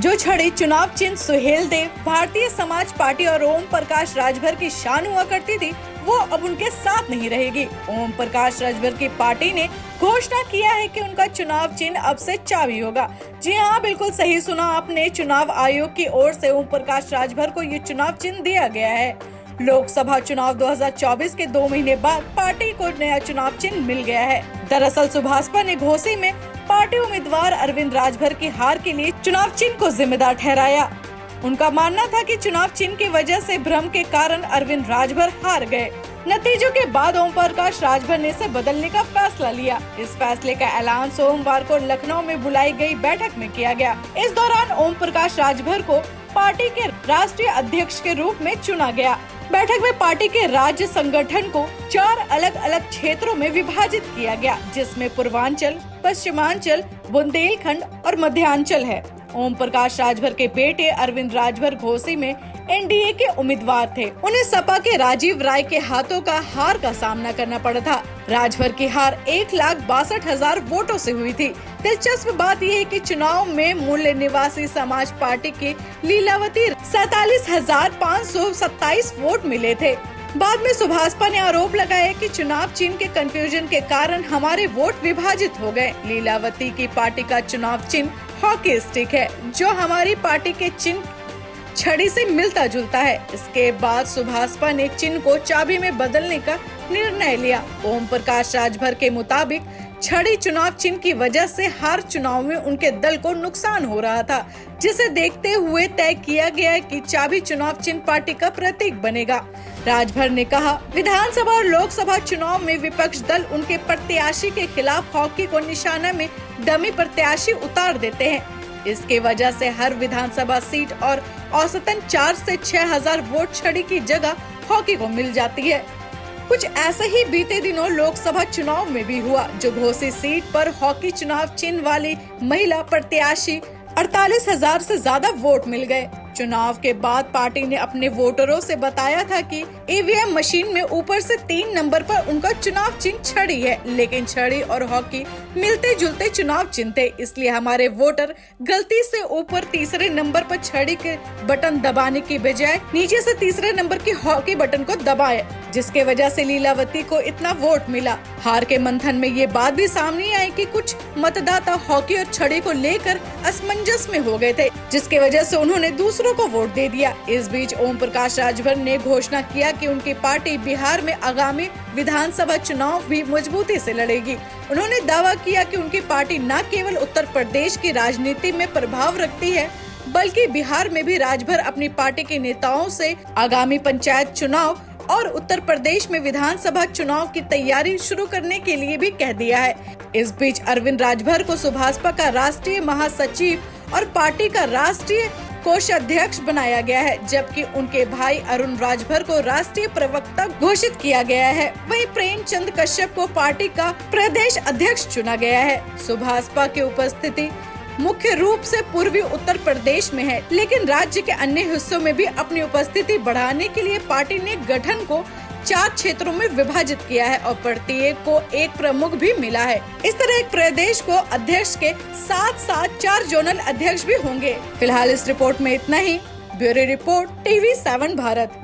जो छड़ी चुनाव चिन्ह सुहेल देव, भारतीय समाज पार्टी और ओम प्रकाश राजभर की शान हुआ करती थी, वो अब उनके साथ नहीं रहेगी। ओम प्रकाश राजभर की पार्टी ने घोषणा किया है कि उनका चुनाव चिन्ह अब से चाबी होगा। जी हाँ, बिल्कुल सही सुना आपने। चुनाव आयोग की ओर से ओम प्रकाश राजभर को ये चुनाव चिन्ह दिया गया है। लोकसभा चुनाव 2024 के 2 महीने बाद पार्टी को नया चुनाव चिन्ह मिल गया है। दरअसल सुभाषपा ने घोसी में पार्टी उम्मीदवार अरविंद राजभर की हार के लिए चुनाव चिन्ह को जिम्मेदार ठहराया। उनका मानना था कि चुनाव चिन्ह की वजह से भ्रम के कारण अरविंद राजभर हार गए। नतीजों के बाद ओम प्रकाश राजभर ने इसे बदलने का फैसला लिया। इस फैसले का ऐलान सोमवार को लखनऊ में बुलाई गई बैठक में किया गया। इस दौरान ओम प्रकाश राजभर को पार्टी के राष्ट्रीय अध्यक्ष के रूप में चुना गया। बैठक में पार्टी के राज्य संगठन को 4 अलग अलग क्षेत्रों में विभाजित किया गया, जिसमें पूर्वांचल, पश्चिमांचल, बुंदेलखंड और मध्यांचल है। ओम प्रकाश राजभर के बेटे अरविंद राजभर घोसी में एनडीए के उम्मीदवार थे। उन्हें सपा के राजीव राय के हाथों का हार का सामना करना पड़ा था। राजभर की हार 1,62,000 वोटों से हुई थी। दिलचस्प बात यह है कि चुनाव में मूल्य निवासी समाज पार्टी की लीलावती 47,527 वोट मिले थे। बाद में सुभाषपा ने आरोप लगाया कि चुनाव चिन्ह के कंफ्यूजन के कारण हमारे वोट विभाजित हो गए। लीलावती की पार्टी का चुनाव चिन्ह हॉकी स्टिक है, जो हमारी पार्टी के चिन्ह छड़ी से मिलता जुलता है। इसके बाद सुभाषपा ने चिन्ह को चाबी में बदलने का निर्णय लिया। ओम प्रकाश राजभर के मुताबिक छड़ी चुनाव चिन्ह की वजह से हर चुनाव में उनके दल को नुकसान हो रहा था, जिसे देखते हुए तय किया गया कि चाबी चुनाव चिन्ह पार्टी का प्रतीक बनेगा। राजभर ने कहा, विधानसभा और लोकसभा चुनाव में विपक्ष दल उनके प्रत्याशी के खिलाफ हॉकी को निशाना में डमी प्रत्याशी उतार देते हैं। इसके वजह से हर विधानसभा सीट और औसतन 4 से 6,000 वोट छड़ी की जगह हॉकी को मिल जाती है। कुछ ऐसे ही बीते दिनों लोकसभा चुनाव में भी हुआ, जो घोसी सीट पर हॉकी चुनाव चिन्ह वाली महिला प्रत्याशी 48,000 से ज्यादा वोट मिल गए। चुनाव के बाद पार्टी ने अपने वोटरों से बताया था कि ईवीएम मशीन में ऊपर से 3 नंबर पर उनका चुनाव चिन्ह छड़ी है, लेकिन छड़ी और हॉकी मिलते जुलते चुनाव चिन्ह थे, इसलिए हमारे वोटर गलती से ऊपर तीसरे नंबर पर छड़ी के बटन दबाने की बजाय नीचे से तीसरे नंबर के हॉकी बटन को दबाए, जिसके वजह से लीलावती को इतना वोट मिला। हार के मंथन में ये बात भी सामने आई कि कुछ मतदाता हॉकी और छड़ी को लेकर असमंजस में हो गए थे, जिसके वजह से उन्होंने दूसरों को वोट दे दिया। इस बीच ओम प्रकाश राजभर ने घोषणा किया कि उनकी पार्टी बिहार में आगामी विधानसभा चुनाव भी मजबूती से लड़ेगी। उन्होंने दावा किया कि उनकी पार्टी न केवल उत्तर प्रदेश की राजनीति में प्रभाव रखती है, बल्कि बिहार में भी राजभर अपनी पार्टी के नेताओं से आगामी पंचायत चुनाव और उत्तर प्रदेश में विधानसभा चुनाव की तैयारी शुरू करने के लिए भी कह दिया है। इस बीच अरविंद राजभर को सुभाषपा का राष्ट्रीय महासचिव और पार्टी का राष्ट्रीय कोषाध्यक्ष बनाया गया है, जबकि उनके भाई अरुण राजभर को राष्ट्रीय प्रवक्ता घोषित किया गया है। वहीं प्रेमचंद कश्यप को पार्टी का प्रदेश अध्यक्ष चुना गया है। सुभाषपा की उपस्थिति मुख्य रूप से पूर्वी उत्तर प्रदेश में है, लेकिन राज्य के अन्य हिस्सों में भी अपनी उपस्थिति बढ़ाने के लिए पार्टी ने गठन को 4 क्षेत्रों में विभाजित किया है और प्रत्येक को एक प्रमुख भी मिला है। इस तरह एक प्रदेश को अध्यक्ष के साथ 4 जोनल अध्यक्ष भी होंगे। फिलहाल इस रिपोर्ट में इतना ही। Bureau report TV7 Bharat.